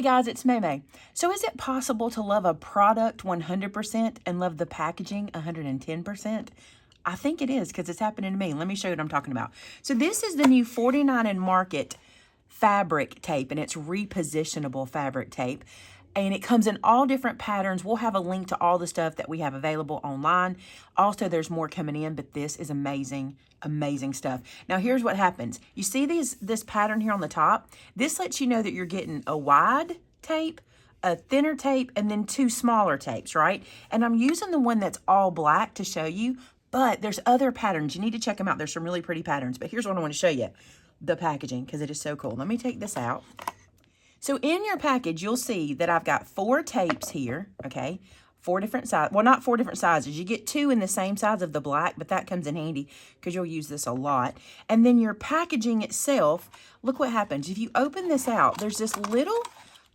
Hey guys, it's Maymay. So is it possible to love a product 100% and love the packaging 110%? I think it is because it's happening to me. Let me show you what I'm talking about. So this is the new 49 in Market fabric tape, and it's repositionable fabric tape. And it comes in all different patterns. We'll have a link to all the stuff that we have available online. Also, there's more coming in, but this is amazing, amazing stuff. Now, here's what happens. You see this pattern here on the top? This lets you know that you're getting a wide tape, a thinner tape, and then two smaller tapes, right? And I'm using the one that's all black to show you, but there's other patterns. You need to check them out. There's some really pretty patterns, but here's what I want to show you. The packaging, because it is so cool. Let me take this out. So in your package, you'll see that I've got 4 tapes here, okay? 4 different sizes. Well, not 4 different sizes. You get 2 in the same size of the black, but that comes in handy because you'll use this a lot. And then your packaging itself, look what happens. If you open this out, there's this little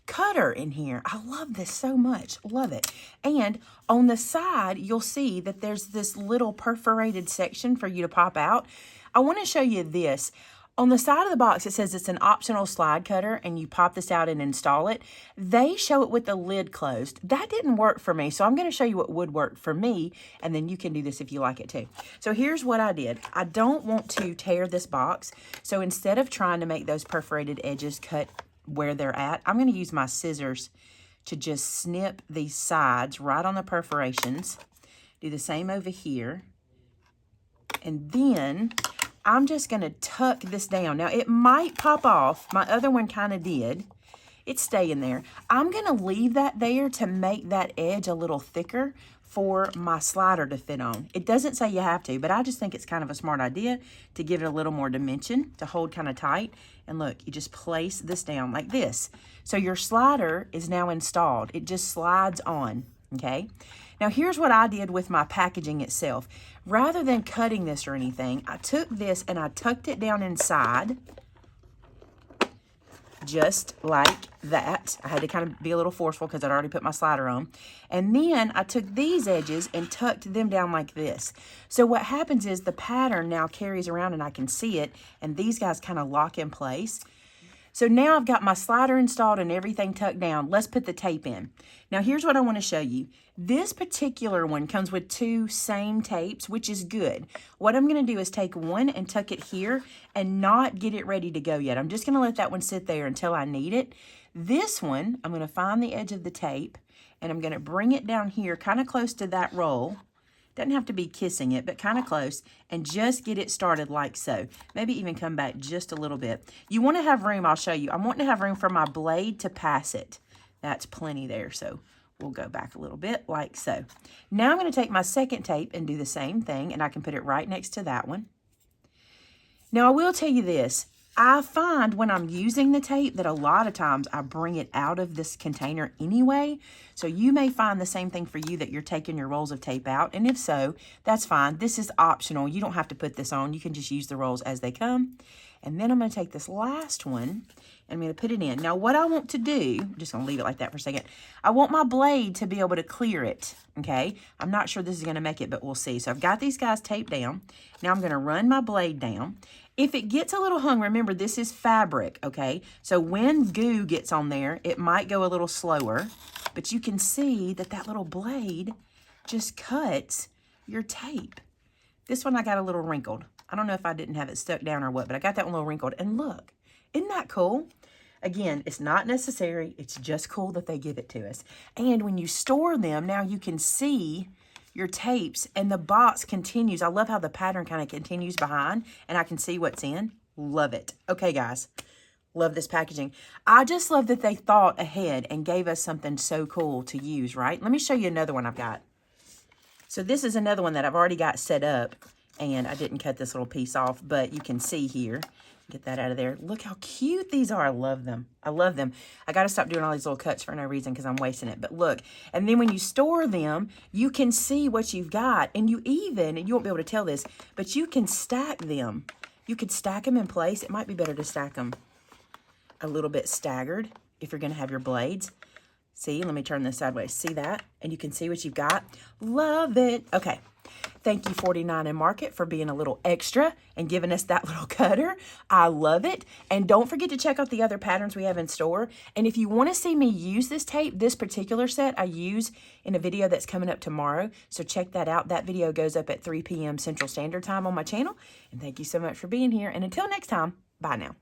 cutter in here. I love this so much. Love it. And on the side, you'll see that there's this little perforated section for you to pop out. I want to show you this. On the side of the box, it says it's an optional slide cutter, and you pop this out and install it. They show it with the lid closed. That didn't work for me, so I'm going to show you what would work for me, and then you can do this if you like it too. So here's what I did. I don't want to tear this box, so instead of trying to make those perforated edges cut where they're at, I'm going to use my scissors to just snip these sides right on the perforations. Do the same over here, and then I'm just going to tuck this down. Now, it might pop off. My other one kind of did. It's staying there. I'm going to leave that there to make that edge a little thicker for my slider to fit on. It doesn't say you have to, but I just think it's kind of a smart idea to give it a little more dimension, to hold kind of tight. And look, you just place this down like this. So your slider is now installed. It just slides on, okay? Now, here's what I did with my packaging itself. Rather than cutting this or anything, I took this and I tucked it down inside, just like that. I had to kind of be a little forceful because I'd already put my slider on. And then I took these edges and tucked them down like this. So what happens is the pattern now carries around and I can see it, and these guys kind of lock in place. So now I've got my slider installed and everything tucked down. Let's put the tape in. Now here's what I want to show you. This particular one comes with 2 same tapes, which is good. What I'm going to do is take one and tuck it here and not get it ready to go yet. I'm just going to let that one sit there until I need it. This one, I'm going to find the edge of the tape and I'm going to bring it down here kind of close to that roll. Doesn't have to be kissing it, but kind of close, and just get it started like so. Maybe even come back just a little bit. You want to have room, I'll show you. I'm wanting to have room for my blade to pass it. That's plenty there, so we'll go back a little bit like so. Now I'm going to take my second tape and do the same thing, and I can put it right next to that one. Now I will tell you this. I find when I'm using the tape that a lot of times I bring it out of this container anyway. So you may find the same thing for you, that you're taking your rolls of tape out. And if so, that's fine. This is optional. You don't have to put this on. You can just use the rolls as they come. And then I'm going to take this last one and I'm going to put it in. Now what I want to do, I'm just going to leave it like that for a second. I want my blade to be able to clear it, okay? I'm not sure this is going to make it, but we'll see. So I've got these guys taped down. Now I'm going to run my blade down. If it gets a little hung, remember this is fabric, okay? So when goo gets on there, it might go a little slower, but you can see that that little blade just cuts your tape. This one I got a little wrinkled. I don't know if I didn't have it stuck down or what, but I got that one a little wrinkled. And look, isn't that cool? Again, it's not necessary. It's just cool that they give it to us. And when you store them, now you can see your tapes and the box continues. I love how the pattern kind of continues behind and I can see what's in. Love it. Okay, guys. Love this packaging. I just love that they thought ahead and gave us something so cool to use, right? Let me show you another one I've got. So this is another one that I've already got set up, and I didn't cut this little piece off, but you can see here. Get that out of there. Look how cute these are. I love them. I love them. I got to stop doing all these little cuts for no reason because I'm wasting it. But look, and then when you store them, you can see what you've got. And you won't be able to tell this, but you can stack them. You could stack them in place. It might be better to stack them a little bit staggered if you're going to have your blades. See, let me turn this sideways. See that? And you can see what you've got. Love it. Okay. Thank you 49 and Market for being a little extra and giving us that little cutter. I love it. And don't forget to check out the other patterns we have in store. And if you want to see me use this tape, this particular set I use in a video that's coming up tomorrow. So check that out. That video goes up at 3 p.m. Central Standard Time on my channel. And thank you so much for being here. And until next time, bye now.